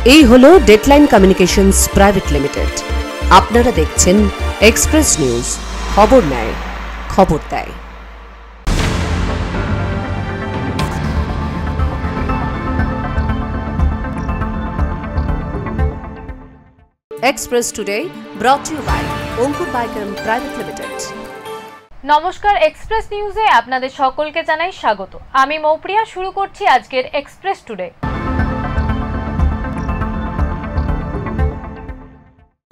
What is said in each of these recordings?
এই হলো deadline communications private limited. আপনারা দেখছেন এক্সপ্রেস নিউজ, খবর নেয়, খবর দেয়। Express Today brought you by Ankur Biker private limited. নমস্কার, এক্সপ্রেস নিউজে আপনাদের সকলকে জানাই স্বাগত। আমি মৌপ্রিয়া। শুরু করছি আজকের এক্সপ্রেস টুডে।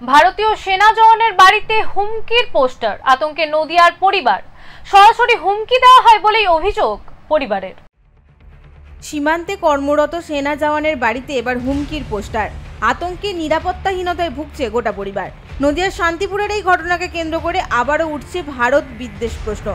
ভারতীয় সেনা জওয়ানের বাড়িতে হুমকির পোস্টার, আতঙ্কে নদিয়ার পরিবার। সরাসরি হুমকি দেওয়া হয় বলেই অভিযোগ পরিবারের। সীমান্তে কর্মরত সেনা জওয়ানের বাড়িতে এবার হুমকির পোস্টার, আতঙ্কে নিরাপত্তাহীনতায় ভুগছে গোটা পরিবার। নদিয়ার শান্তিপুরের এই ঘটনাকে কেন্দ্র করে আবারও উঠছে ভারত বিদ্বেষ প্রশ্ন।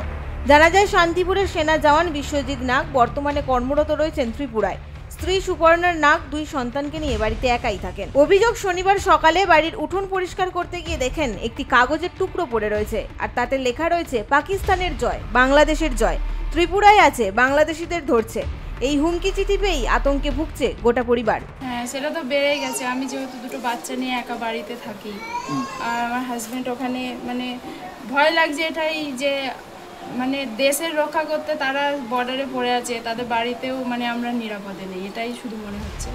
জানা যায়, শান্তিপুরের সেনা জওয়ান বিশ্বজিৎ নাগ বর্তমানে কর্মরত রয়েছেন ত্রিপুরায়। স্ত্রী সুপর্ণার নাগ 2 সন্তানকে নিয়ে বাড়িতে একাই থাকেন। অভিযোগ, শনিবার সকালে বাড়ির উঠোন পরিষ্কার করতে গিয়ে দেখেন একটি কাগজের টুকরো পড়ে রয়েছে, আর তাতে লেখা রয়েছে পাকিস্তানের জয়, বাংলাদেশের জয়, ত্রিপুরায় আছে, বাংলাদেশিদের ধরছে। এই হুমকি চিঠি পেয়েই আতঙ্কে ভুগছে গোটা পরিবার। হ্যাঁ, সেটা তো বেড়েই গেছে। আমি যেহেতু 2টো বাচ্চা নিয়ে একা বাড়িতে থাকি, আর আমার হাজব্যান্ড ওখানে, ভয় লাগছে এটাই যে দেশের রক্ষা করতে তারা বর্ডারে পড়ে আছে, তাদের বাড়িতেও আমরা নিরাপদে নেই, এটাই শুধু মনে হচ্ছে।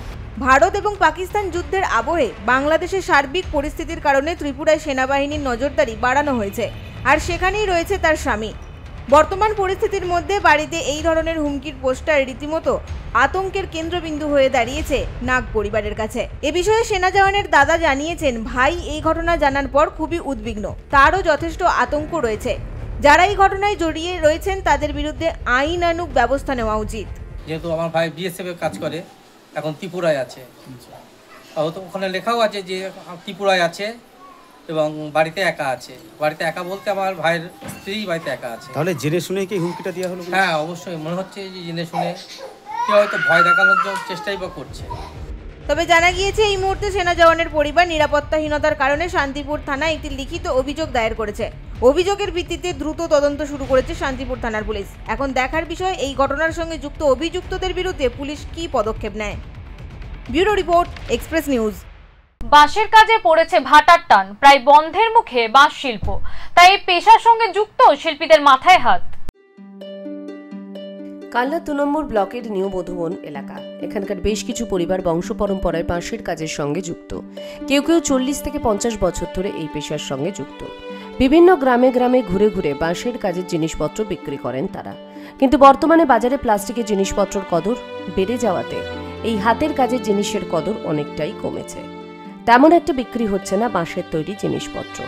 ভারত এবং পাকিস্তান যুদ্ধের আবহে বাংলাদেশের সার্বিক পরিস্থিতির কারণে ত্রিপুরায় সেনাবাহিনীর নজরদারি বাড়ানো হয়েছে, আর সেখানেই রয়েছে তার স্বামী। বর্তমান পরিস্থিতির মধ্যে বাড়িতে এই ধরনের হুমকির পোস্টার রীতিমতো আতঙ্কের কেন্দ্রবিন্দু হয়ে দাঁড়িয়েছে নাগ পরিবারের কাছে। এ বিষয়ে সেনা জওয়ানের দাদা জানিয়েছেন, ভাই এই ঘটনা জানার পর খুবই উদ্বিগ্ন, তারও যথেষ্ট আতঙ্ক রয়েছে। যারা এই ঘটনায় জড়িয়ে রয়েছেন তাদের বিরুদ্ধে আইনানুগ ব্যবস্থা নেওয়া উচিত। যেহেতু আমার ভাই বিএসএফ কাজ করে, এখন ত্রিপুরায় আছে, হয়তো ওখানে লেখাও আছে যে ত্রিপুরায় আছে এবং বাড়িতে একা আছে। বাড়িতে একা বলতে আমার ভাইয়ের স্ত্রী বাড়িতে একা আছে। তাহলে জেনে শুনে কি হুমকিটা দেওয়া হলো? হ্যাঁ, অবশ্যই মনে হচ্ছে যে জেনে শুনে কেউ হয়তো ভয় দেখানোর জন্য চেষ্টাই বা করছে। তবে জানা গিয়েছে, এই মুহূর্তে সেনা জওয়ানের পরিবার নিরাপত্তাহীনতার কারণে শান্তিপুর থানায় একটি লিখিত অভিযোগ দায়ের করেছে। অভিযোগের ভিত্তিতে দ্রুত তদন্ত শুরু করেছে শান্তিপুর থানার পুলিশ। এখন দেখার বিষয়, এই ঘটনার সঙ্গে যুক্ত অভিযুক্তদের বিরুদ্ধে পুলিশ কী পদক্ষেপ নেয়। Bureau report, express news. বাঁশের কাজে পড়েছে ভাটার টান, প্রায় বন্ধের মুখে বাঁশ শিল্প। তাই এই পেশার সঙ্গে যুক্ত শিল্পীদের মাথায় হাত। কাল্লা 2 নম্বর ব্লকের নিউ মধুবন এলাকা। এখানকার বেশ কিছু পরিবার বংশ পরম্পরায় বাঁশের কাজের সঙ্গে যুক্ত। কেউ কেউ 40 থেকে 50 বছর ধরে এই পেশার সঙ্গে যুক্ত। বিভিন্ন গ্রামে গ্রামে ঘুরে ঘুরে বাঁশের কাজের জিনিসপত্র বিক্রি করেন তারা। কিন্তু বর্তমানে বাজারে প্লাস্টিকের জিনিসপত্রের কদর বেড়ে যাওয়াতে এই হাতের কাজের জিনিসের কদর অনেকটাই কমেছে। তেমন একটা বিক্রি হচ্ছে না বাঁশের তৈরি জিনিসপত্র।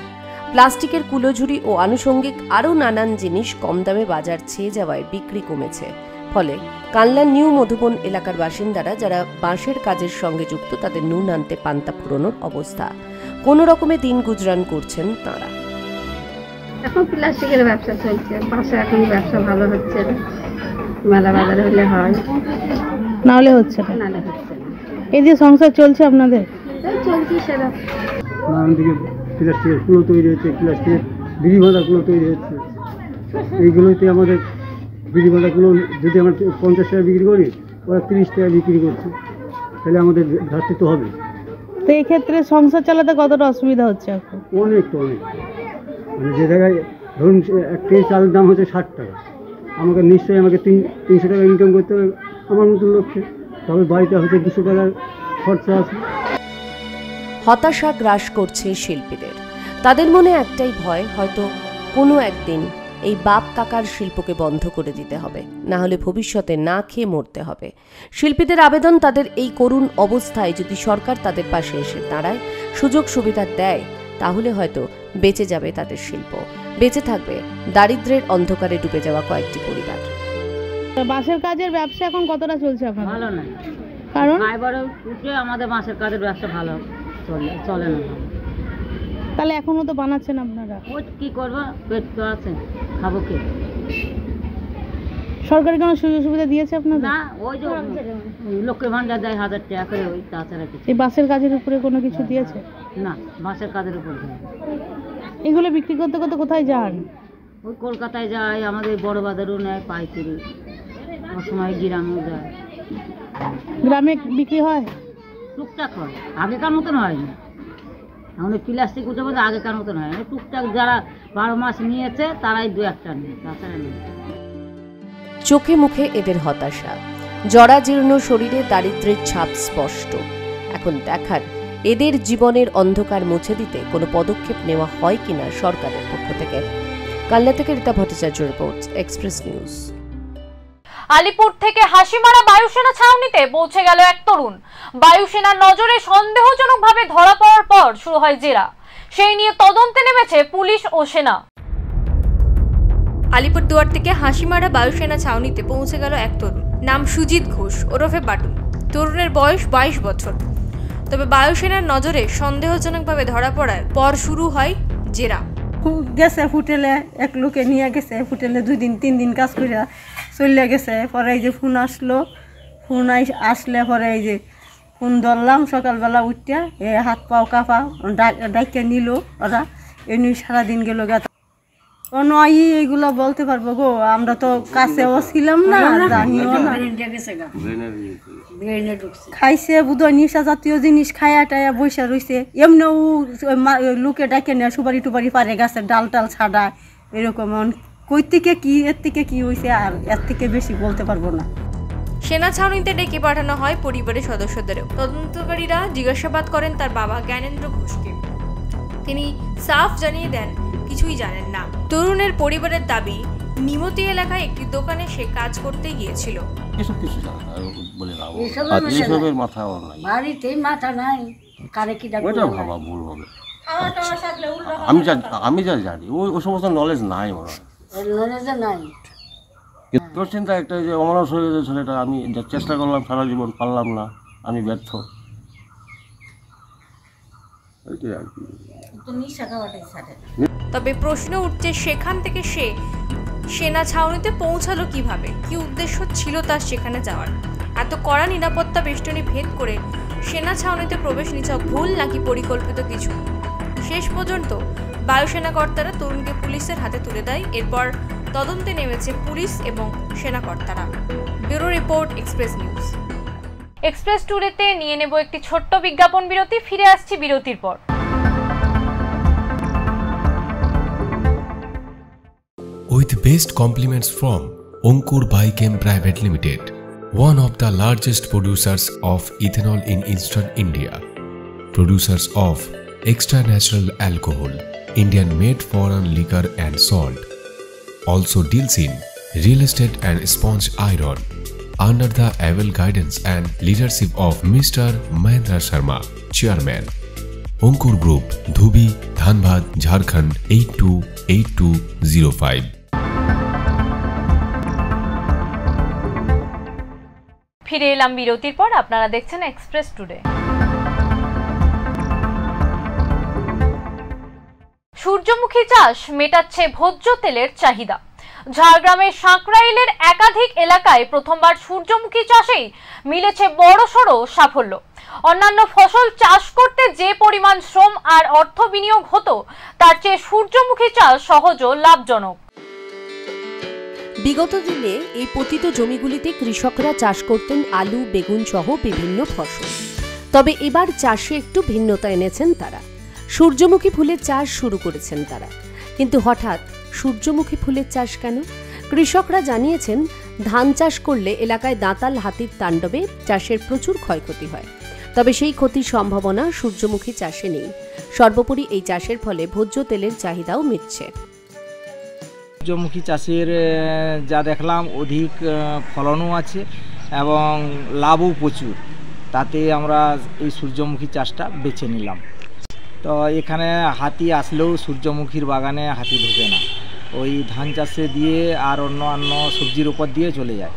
প্লাস্টিকের কুলোঝুড়ি ও আনুষঙ্গিক আরও নানান জিনিস কম দামে বাজার ছেয়ে যাওয়ায় বিক্রি কমেছে। ফলে কানলা নিউ মধুবন এলাকার বাসিন্দারা যারা বাঁশের কাজের সঙ্গে যুক্ত, তাদের নুন আনতে পান্তা ফুরোনোর অবস্থা। কোনো রকমে দিন গুজরান করছেন তাঁরা। এখন প্লাস্টিকের ব্যবসা চলছে, বাঁশে এখন ব্যবসা ভালো হচ্ছে না। মেলা বাজারে হলে হয়, নাহলে হচ্ছে না। এই যে সংসার চলছে আপনাদের? চলছে সেটা। নানান দিকে প্লাস্টিকের কুলো তৈরি হচ্ছে, প্লাস্টিকের বিড়ি বাঁধাগুলো তৈরি হচ্ছে। এইগুলোতে আমাদের বিড়ি বাঁধাগুলো যদি আমরা 50 টাকা বিক্রি করি, ওরা 30 টাকা বিক্রি করছে, তাহলে আমাদের ঘাটতি তো হবে। তো এই ক্ষেত্রে সংসার চালাতে কতটা অসুবিধা হচ্ছে এখন? অনেক। যে জায়গায় ধরুন 1 কেজি চালের দাম হচ্ছে 60 টাকা, আমাকে 300 টাকা ইনকাম করতে হবে আমার নতুন লক্ষ্যে, তবে বাড়িতে হচ্ছে 200 টাকার খরচা আছে। হতাশা গ্রাস করছে শিল্পীদের। তাদের মনে একটাই ভয়, হয়তো কোনো একদিন এই বাপ কাকার শিল্পকে বন্ধ করে দিতে হবে, না হলে ভবিষ্যতে না খেয়ে মরতে হবে। শিল্পীদের আবেদন, তাদের এই করুণ অবস্থায় যদি সরকার তাদের পাশে এসে দাঁড়ায়, সুযোগ সুবিধা দেয়, তাহলে হয়তো বেঁচে যাবে তাদের শিল্প, বেঁচে থাকবে দারিদ্র্যের অন্ধকারে ডুবে যাওয়া কয়েকটি পরিবার। বাঁশের কাজের ব্যবসা এখন কতটা চলছে আপনার? ভালো না, কারণ আমাদের বাঁশের কাজের ব্যবসা ভালো চলে না। তাহলে এখনো তো বানাচ্ছেন আপনারা? ওই কি করবো, পেট তো আছে, খাবো কি? সরকারি কোনো সুযোগ সুবিধা দিয়েছে আপনাদের? না, ওই যে লক্ষ্মীর ভান্ডার দেয় 1000 টাকা করে, ওই তাছাড়া কিছু। এই বাঁশের কাজের উপরে কোনো কিছু দিয়েছে? না, বাঁশের কাজের উপর। এগুলো বিক্রি করতে করতে কোথায় যান? ওই কলকাতায় যায়, আমাদের বড় বাজারও নেয় পাইকারি, সময় গ্রামেও যায়। গ্রামে বিক্রি হয়? টুকটাক হয়, আগেকার মতন হয়নি। এখন প্লাস্টিক উঠে বলতে আগেকার মতন হয় না, টুকটাক যারা 12 মাস নিয়েছে তারাই 2-1টা নেই, তাছাড়া নেই। চোখে মুখে এদের হতাশা, জরাজীর্ণ শরীরে দারিদ্র্যের ছাপ স্পষ্ট। এখন দেখার এদের জীবনের অন্ধকার মুছে দিতে কোনো পদক্ষেপ নেওয়া হয় কিনা সরকারের পক্ষ থেকে। কালনা থেকে Rita Bhattacharya reports, Express News. Alipur থেকে হাসিমারা বায়ুসেনা ছাউনিতে পৌঁছে গেল এক তরুণ। বায়ুসেনার নজরে সন্দেহজনকভাবে ধরা পড়ার পর শুরু হয় জেরা। সেই নিয়ে তদন্তে নেমেছে পুলিশ ও সেনা। আলিপুরদুয়ার থেকে হাসিমারা বায়ুসেনা ছাউনিতে পৌঁছে গেল এক তরুণ, নাম সুজিত ঘোষ ওরফে বাটুল। তরুণের বয়স 22 বছর। তবে বায়ুসেনার নজরে সন্দেহজনকভাবে ধরা পড়ার পর শুরু হয় জেরা। গেছে হোটেলে, এক লোকে নিয়ে গেছে হোটেলে, 2-3 দিন কাজ করে চলে গেছে। পরে এই যে ফোন আসলো, ফোন আসলে পরে এই যে ফোন ধরলাম সকালবেলা উঠিয়া, হাত পাও কাঁপা ডাইকে নিল ওরা। এমনি সারাদিন গেল গা। কোনো এইগুলো বলতে পারবো গো, আমরা তো কাছেও ছিলাম না, জানিও না। খাইছে বোধহয় নিশা জাতীয় জিনিস, খায়া টায়া বসে রয়েছে। এমনিও লোকে ডাকে নেয়, সুপারি টুপারি পারে গাছের ডাল টাল ছাড়া এরকম। কই থেকে কি এর থেকে কি হয়েছে আর এর থেকে বেশি বলতে পারবো না। সেনা ছাউনিতে ডেকে পাঠানো হয় পরিবারের সদস্যদেরও। তদন্তকারীরা জিজ্ঞাসাবাদ করেন তার বাবা জ্ঞানেন্দ্র ঘোষকে। তিনি সাফ জানিয়ে দেন কিছুই জানেন না। তরুণের পরিবারের দাবি, নিমতি এলাকায় একটি দোকানে সে কাজ করতে গিয়েছিল। এসব কিছু জানা বলে না, এসবের মাথা নাই, বাড়িতেই মাথা নাই, কারে কি ডাকবে ওটা ভাবা ভুল হবে। আমি যা জানি ওই সমস্ত নলেজ নাই, মনে হয় নলেজ নাই। তোর চিন্তা একটা যে অমানুষ হয়ে গেছে ছেলেটা, আমি চেষ্টা করলাম সারা জীবন, পারলাম না, আমি ব্যর্থ। তবে প্রশ্ন উঠছে সেখান থেকে সে সেনা ছাউনিতে পৌঁছালো কিভাবে, কি উদ্দেশ্য ছিল তার সেখানে যাওয়ার। এত কড়া নিরাপত্তা বেষ্টনী ভেদ করে সেনা ছাউনিতে প্রবেশ নিছক ভুল নাকি পরিকল্পিত কিছু। শেষ পর্যন্ত বায়ুসেনা কর্তারা তরুণকে পুলিশের হাতে তুলে দেয়। এরপর তদন্তে নেমেছে পুলিশ এবং সেনা কর্তারা। Bureau report, express news. Express টুডেতে নিয়ে নেব একটি ছোট্ট বিজ্ঞাপন বিরতি। ফিরে আসছি বিরতির পর। With best compliments from Onkur Bichem Private Limited, one of the largest producers of ethanol in Eastern India, producers of extra natural alcohol, Indian made foreign liquor and salt, also deals in real estate and sponge iron, under the able guidance and leadership of Mr. Mahendra Sharma, Chairman. Onkur Group, Dhubi, Dhanbad, Jharkhand 828205. ফিরে এলাম বিরতির পর। আপনারা দেখছেন express today. সূর্যমুখী চাষ মেটাচ্ছে ভোজ্য তেলের চাহিদা। ঝাড়গ্রামের সাঁকরাইলের একাধিক এলাকায় প্রথমবার সূর্যমুখী চাষেই মিলেছে বড়সড় সাফল্য। অন্যান্য ফসল চাষ করতে যে পরিমাণ শ্রম আর অর্থ বিনিয়োগ হতো, তার চেয়ে সূর্যমুখী চাষ সহজ ও লাভজনক। বিগত দিনে এই পতিত জমিগুলিতে কৃষকরা চাষ করতেন আলু, বেগুন সহ বিভিন্ন ফসল। তবে এবার চাষে একটু ভিন্নতা এনেছেন তারা। সূর্যমুখী ফুলের চাষ শুরু করেছেন তারা। কিন্তু হঠাৎ সূর্যমুখী ফুলের চাষ কেন? কৃষকরা জানিয়েছেন, ধান চাষ করলে এলাকায় দাঁতাল হাতির তাণ্ডবে চাষের প্রচুর ক্ষয়ক্ষতি হয়। তবে সেই ক্ষতির সম্ভাবনা সূর্যমুখী চাষে নেই। সর্বোপরি এই চাষের ফলে ভোজ্য তেলের চাহিদাও মিটছে। সূর্যমুখী চাষের যা দেখলাম, অধিক ফলনও আছে এবং লাভও প্রচুর। তাতে আমরা এই সূর্যমুখী চাষটা বেছে নিলাম। তো এখানে হাতি আসলেও সূর্যমুখীর বাগানে হাতি ঢোকে না। ওই ধান চাষে দিয়ে আর অন্য সবজির উপর দিয়ে চলে যায়।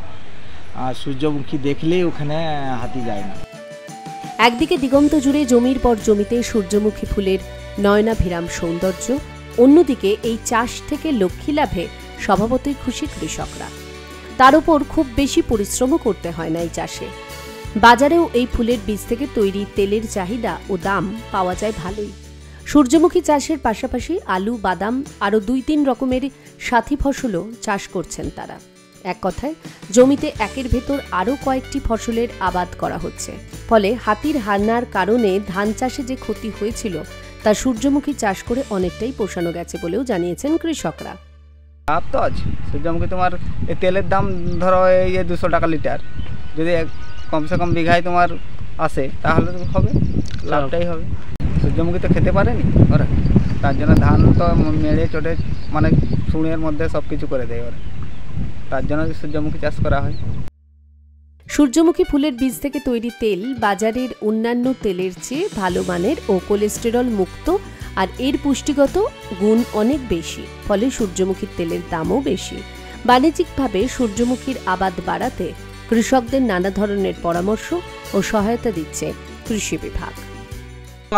আর সূর্যমুখী দেখলেই ওখানে হাতি যায় না। একদিকে দিগন্ত জুড়ে জমির পর জমিতে সূর্যমুখী ফুলের নয়নাভিরাম সৌন্দর্য, অন্যদিকে এই চাষ থেকে লক্ষ্মী লাভে স্বভাবতই খুশি কৃষকরা। তার উপর খুব বেশি পরিশ্রমও করতে হয় না এই চাষে। বাজারেও এই ফুলের বীজ থেকে তৈরি তেলের চাহিদা ও দাম পাওয়া যায় ভালোই। সূর্যমুখী চাষের পাশাপাশি আলু, বাদাম আরও 2-3 রকমের সাথী ফসলও চাষ করছেন তারা। এক কথায় জমিতে একের ভেতর আরও কয়েকটি ফসলের আবাদ করা হচ্ছে। ফলে হাতির হান্নার কারণে ধান চাষে যে ক্ষতি হয়েছিল তা সূর্যমুখী চাষ করে অনেকটাই পোষানো গেছে বলেও জানিয়েছেন কৃষকরা। লাভ তো আছে সূর্যমুখী, তোমার এই তেলের দাম ধরো এই 200 টাকা লিটার, যদি কমসে কম বিঘায় তোমার আসে তাহলে তো হবে, লাভটাই হবে। সূর্যমুখী তো খেতে পারেনি ওরা, তার জন্য ধান তো মেড়ে চটে মানে শুঁড়ের মধ্যে সব কিছু করে দেয় ওরা, তার জন্য সূর্যমুখী চাষ করা হয়। সূর্যমুখী ফুলের বীজ থেকে তৈরি তেল বাজারের অন্যান্য তেলের চেয়ে ভালো মানের ও কোলেস্টেরল মুক্ত, আর এর পুষ্টিগত গুণ অনেক বেশি, ফলে সূর্যমুখীর তেলের দামও বেশি। বাণিজ্যিকভাবে সূর্যমুখীর আবাদ বাড়াতে কৃষকদের নানা ধরনের পরামর্শ ও সহায়তা দিচ্ছে কৃষি বিভাগ।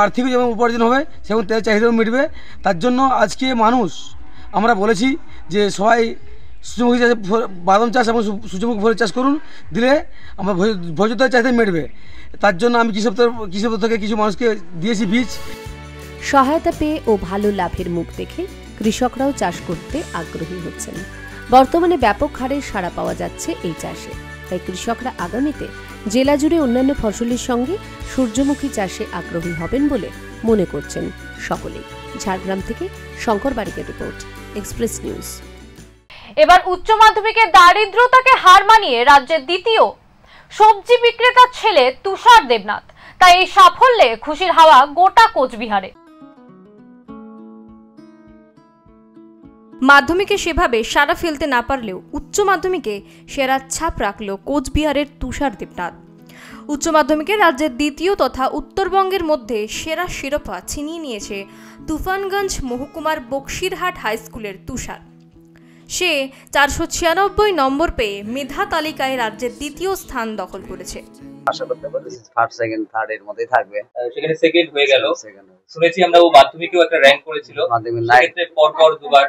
আর্থিক যেমন উপার্জন হবে সেমন তেলের চাহিদাও মিটবে। তার জন্য আজকে মানুষ আমরা বলেছি যে সবাই সূর্যমুখী চাষ, বাদাম চাষ এবং সূর্যমুখী ফুলের চাষ করুন, দিলে আমার ভোজ্য তেলের চাহিদা মিটবে। তার জন্য আমি কৃষক থেকে কিছু মানুষকে দিয়েছি বীজ। সহায়তা পেয়ে ও ভালো লাভের মুখ দেখে কৃষকরাও চাষ করতে আগ্রহী হচ্ছেন। বর্তমানে ব্যাপক হারে সাড়া পাওয়া যাচ্ছে এই চাষে, তাই কৃষকরা আগামীতে জেলা জুড়ে অন্যান্য ফসলের সঙ্গে সূর্যমুখী চাষে আগ্রহী হবেন বলে মনে করছেন সকলেই। ঝাড়গ্রাম থেকে শঙ্কর বারিকের রিপোর্ট, এক্সপ্রেস নিউজ। এবার উচ্চ মাধ্যমিকে দারিদ্রতাকে হার মানিয়ে রাজ্যের দ্বিতীয় সবজি বিক্রেতার ছেলে তুষার দেবনাথ, তাই এই সাফল্যে খুশির হাওয়া গোটা কোচবিহারে। মাধ্যমিকে সেভাবে সাড়া ফেলতে না পারলেও উচ্চ মাধ্যমিকে সেরা ছাপ রাখল কোচবিহারের তুষার দেবনাথ। উচ্চ মাধ্যমিকে রাজ্যের দ্বিতীয় তথা উত্তরবঙ্গের মধ্যে সেরা শিরোপা ছিনিয়ে নিয়েছে তুফানগঞ্জ মহকুমার বক্সিরহাট হাই স্কুলের তুষার। সে 496 নম্বর পেয়ে মেধা তালিকায় রাজ্যের দ্বিতীয় স্থান দখল করেছে। আশা করতে পারি ফার্স্ট সেকেন্ড থার্ড এর মধ্যেই থাকবে। সেখানে সেকেন্ড হয়ে গেল, শুনেছি আমরা ও মাধ্যমিকেও একটা র‍্যাঙ্ক করেছিল, মাধ্যমিক সেক্ষেত্রে পরপর দুবার।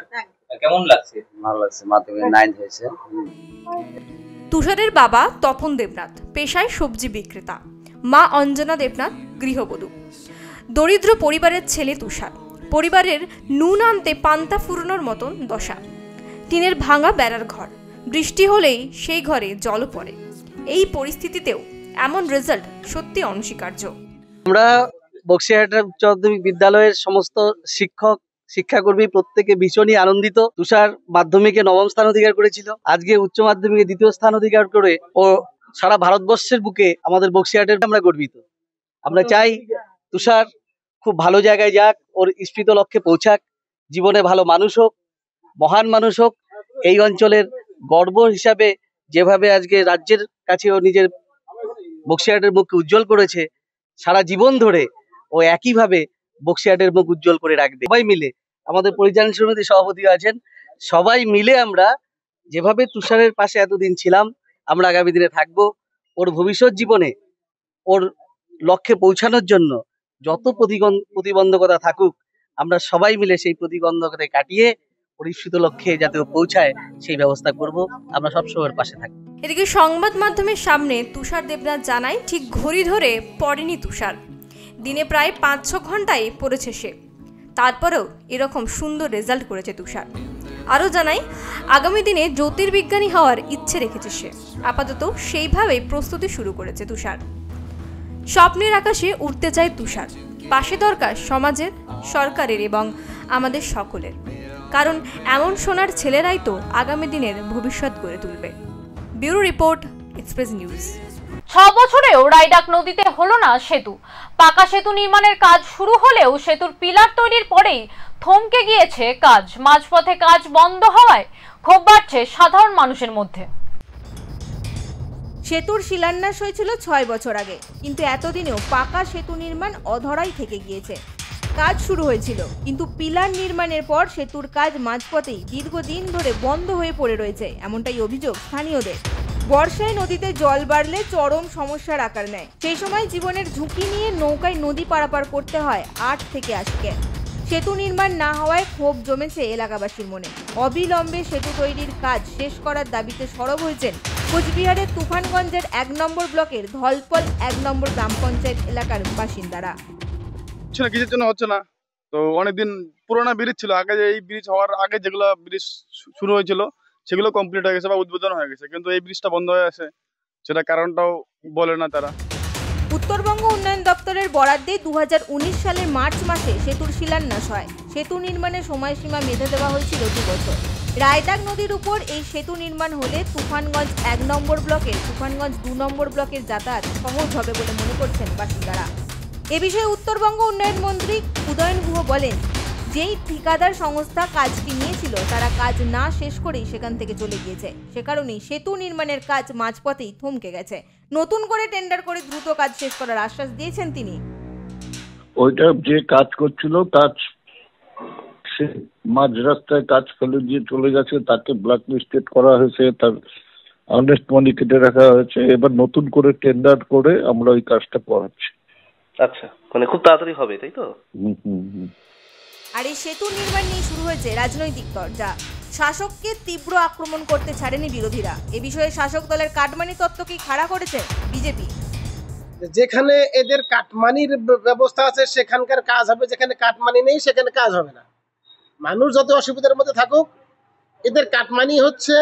কেমন লাগছে? ভালো লাগছে, মাধ্যমিক 9 হয়েছে। তুষারের বাবা তপন দেবনাথ পেশায় সবজি বিক্রেতা, মা অঞ্জনা দেবনাথ গৃহবধূ। দরিদ্র পরিবারের ছেলে তুষার, পরিবারের নুন আনতে পান্তা ফুরনোর মতন দশা। টিনের ভাঙা বেড়ার ঘর, বৃষ্টি হলেই সেই ঘরে জল পড়ে। এই পরিস্থিতিতেও এমন রেজাল্ট সত্যি অনস্বীকার্য। আমরা বক্সিরহাটের উচ্চ মাধ্যমিক বিদ্যালয়ের সমস্ত শিক্ষক শিক্ষাকর্মী প্রত্যেকে ভীষণই আনন্দিত। তুষার মাধ্যমিকে 9ম স্থান অধিকার করেছিল, আজকে উচ্চ মাধ্যমিকে 2য় স্থান অধিকার করে ও সারা ভারতবর্ষের বুকে আমাদের বক্সিরহাটের আমরা গর্বিত। আমরা চাই তুষার খুব ভালো জায়গায় যাক, ওর ইষ্টিত লক্ষ্যে পৌঁছাক, জীবনে ভালো মানুষ হোক, মহান মানুষ হোক। এই অঞ্চলের গর্ব হিসাবে যেভাবে আজকে রাজ্যের কাছে ও নিজের বক্সিরহাটের মুখকে উজ্জ্বল করেছে, সারা জীবন ধরে ও একইভাবে বক্সিরহাটের মুখ উজ্জ্বল করে রাখবে। সবাই মিলে, আমাদের পরিচালন সমিতির সভাপতি আছেন, সবাই মিলে আমরা যেভাবে তুষারের পাশে এতদিন ছিলাম, আমরা আগামী দিনে থাকবো। ওর ভবিষ্যৎ জীবনে ওর লক্ষ্যে পৌঁছানোর জন্য যত প্রতিবন্ধকতা থাকুক, আমরা সবাই মিলে সেই প্রতিবন্ধকতা কাটিয়ে পরিষ্কৃত লক্ষ্যে যাতে পৌঁছায় সেই ব্যবস্থা করব। আমরা সবসময় পাশে থাকবো। এদিকে সংবাদ মাধ্যমের সামনে তুষার দেবনাথ জানায়, ঠিক ঘড়ি ধরে পড়েনি তুষার, দিনে প্রায় 5-6 ঘন্টায় পড়েছে সে, তারপরেও এরকম সুন্দর রেজাল্ট করেছে তুষার। আরও জানাই, আগামী দিনে জ্যোতির্বিজ্ঞানী হওয়ার ইচ্ছে রেখেছে সে। আপাতত সেইভাবেই প্রস্তুতি শুরু করেছে তুষার। স্বপ্নের আকাশে উঠতে চায় তুষার, পাশে দরকার সমাজের, সরকারের এবং আমাদের সকলের, কারণ এমন সোনার ছেলেরাই তো আগামী দিনের ভবিষ্যৎ গড়ে তুলবে। Bureau report, express news. 6 বছরেও রায়ডাক নদীতে হলো না সেতু। পাকা সেতু নির্মাণের কাজ শুরু হলেও সেতুর পিলার তৈরির পরেই থমকে গিয়েছে কাজ। মাঝপথে কাজ বন্ধ হওয়ায় ক্ষোভ বাড়ছে সাধারণ মানুষের মধ্যে। সেতুর শিলান্যাস হয়েছিল 6 বছর আগে, কিন্তু এতদিনেও পাকা সেতু নির্মাণ অধরাই থেকে গিয়েছে। কাজ শুরু হয়েছিল, কিন্তু পিলার নির্মাণের পর সেতুর কাজ মাঝপথেই দীর্ঘদিন ধরে বন্ধ হয়ে পড়ে রয়েছে, এমনটাই অভিযোগ স্থানীয়দের। বর্ষায় নদীতে জল বাড়লে চরম সমস্যার আকার নেয়। সেই সময় জীবনের ঝুঁকি নিয়ে নৌকায় নদী পারাপার করতে হয় 8 থেকে 80 ক্যান। সেতু নির্মাণ না হওয়ায় ক্ষোভ জমেছে এলাকাবাসীর মনে। অবিলম্বে সেতু তৈরির কাজ শেষ করার দাবিতে সরব হয়েছেন কোচবিহারের তুফানগঞ্জের 1 নম্বর ব্লকের ধলপল 1 নম্বর গ্রাম পঞ্চায়েত এলাকার বাসিন্দারা। কিসের জন্য হচ্ছে না, তো অনেকদিন পুরোনো ব্রিজ ছিল, আগে এই ব্রিজ হওয়ার আগে যেগুলো ব্রিজ শুরু হয়েছিল সেগুলো কমপ্লিট হয়ে গেছে বা উদ্বোধন হয়ে গেছে, কিন্তু এই ব্রিজটা বন্ধ হয়ে আছে, সেটা কারণটাও বলে না তারা। উত্তরবঙ্গ উন্নয়ন দপ্তরের বরাদ্দে 2019 সালের মার্চ মাসে সেতুর শিলান্যাস হয়। সেতু নির্মাণের সময়সীমা বেঁধে দেওয়া হয়েছিল 2 বছর। রায়দাক নদীর উপর এই সেতু নির্মাণ হলে তুফানগঞ্জ 1 নম্বর ব্লকের তুফানগঞ্জ 2 নম্বর ব্লকের যাতায়াত সহজ হবে বলে মনে করছেন বাসিন্দারা। এ বিষয়ে উত্তরবঙ্গ উন্নয়ন মন্ত্রী উদয়ন গুহ বলেন, যেই ঠিকাদার সংস্থা কাজটি নিয়েছিল তারা কাজ না শেষ করেই সেখান থেকে চলে গিয়েছে। সে কারণেই সেতু নির্মাণের কাজ মাঝপথেই থমকে গেছে। নতুন করে টেন্ডার করে দ্রুত কাজ শেষ করার আশ্বাস দিয়েছেন তিনি। ওইটা যে কাজ করছিল কাজ সে মাঝ রাস্তায় কাজ ফেলে দিয়ে চলে গেছে, তাকে ব্ল্যাক লিস্টেড করা হয়েছে, তার আর্নেস্ট মানি কেটে রাখা হয়েছে। এবার নতুন করে টেন্ডার করে আমরা ওই কাজটা করাচ্ছি। আচ্ছা, মানে খুব তাড়াতাড়ি হবে, তাই তো? আর এই সেতু নির্মাণ নিয়ে শুরু হয়েছে রাজনৈতিক চর্চা। শাসককে তীব্র আক্রমণ করতে ছাড়েনি বিরোধীরা। এ বিষয়ে শাসক দলের কাটমানি তত্ত্বকে খাড়া করেছে বিজেপি। যেখানে এদের কাটমানির ব্যবস্থা আছে সেখানকার কাজ হবে, যেখানে কাটমানি নেই সেখানে কাজ হবে না। মানুষ যত অসুবিধার মধ্যে থাকুক, এদের কাটমানি হচ্ছে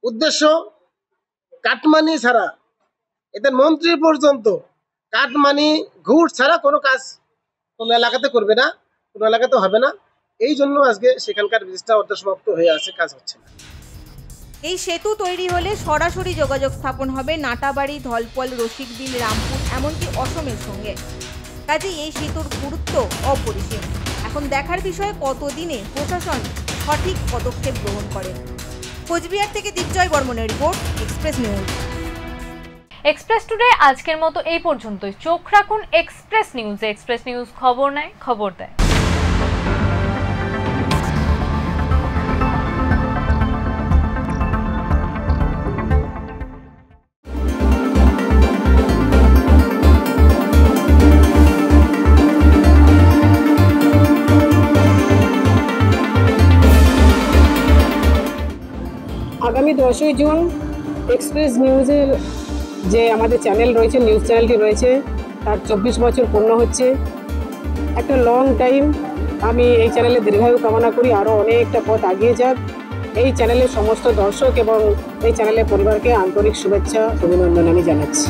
উদ্দেশ্য। কাটমানি ছাড়া এদের মন্ত্রী পর্যন্ত কাটমানি ঘুষ ছাড়া কোনো কাজ কোনো এলাকাতে করবে না, কোনো এলাকাতে হবে না। এই জন্য আজকে সেখানকার ব্রিজটা অর্ধসমাপ্ত হয়ে আছে, কাজ হচ্ছে না। এই সেতু তৈরি হলে সরাসরি যোগাযোগ স্থাপন হবে নাটাবাড়ি, ধলপল, রসিকবিল, রামপুর এমনকি অসমের সঙ্গে। কাজেই এই সেতুর গুরুত্ব অপরিসীম। এখন দেখার বিষয় কতদিনে প্রশাসন সঠিক পদক্ষেপ গ্রহণ করে। কোচবিহার থেকে দীপজয় বর্মনের report, express news. Express today আজকের মতো এই পর্যন্তই। চোখ রাখুন এক্সপ্রেস নিউজে। এক্সপ্রেস নিউজ খবর নেয়, খবর দেয়। আগামী 10ই জুন এক্সপ্রেস নিউজের যে আমাদের চ্যানেল রয়েছে, নিউজ চ্যানেলটি রয়েছে, তার 24 বছর পূর্ণ হচ্ছে। একটা লং টাইম আমি এই চ্যানেলে দীর্ঘায়ু কামনা করি, আরও অনেকটা পথ এগিয়ে যাক। এই চ্যানেলের সমস্ত দর্শক এবং এই চ্যানেলের পরিবারকে আন্তরিক শুভেচ্ছা অভিনন্দন আমি জানাচ্ছি।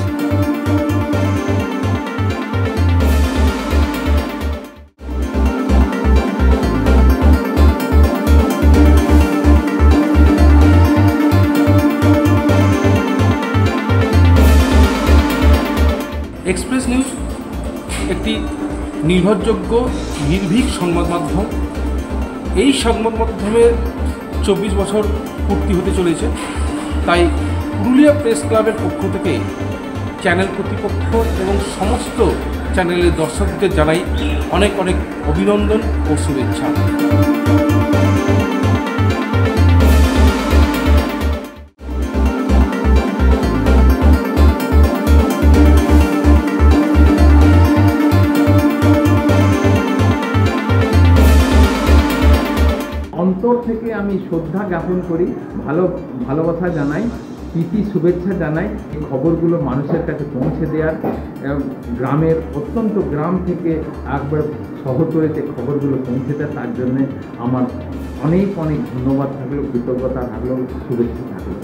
এক্সপ্রেস নিউজ একটি নির্ভরযোগ্য নির্ভীক সংবাদ মাধ্যম। এই সংবাদ মাধ্যমের 24 বছর পূর্তি হতে চলেছে, তাই পুরুলিয়া প্রেস ক্লাবের পক্ষ থেকে চ্যানেল কর্তৃপক্ষ এবং সমস্ত চ্যানেলের দর্শকদের জানাই অনেক অনেক অভিনন্দন ও শুভেচ্ছা। অন্তর থেকে আমি শ্রদ্ধা জ্ঞাপন করি, ভালোবাসা জানাই, প্রীতি শুভেচ্ছা জানাই। এই খবরগুলো মানুষের কাছে পৌঁছে দেওয়ার, গ্রামের অত্যন্ত গ্রাম থেকে একবার শহর করেছে খবরগুলো পৌঁছে দেয়, তার জন্যে আমার অনেক অনেক ধন্যবাদ থাকলো, কৃতজ্ঞতা থাকলো, শুভেচ্ছা থাকলো।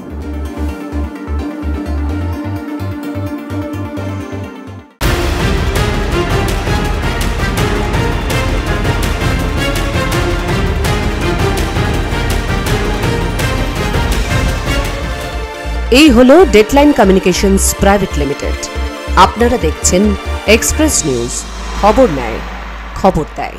এই হলো ডেডলাইন কমিউনিকেশনস প্রাইভেট লিমিটেড। আপনারা দেখছেন এক্সপ্রেস নিউজ, খবর নেয়, খবর দেয়।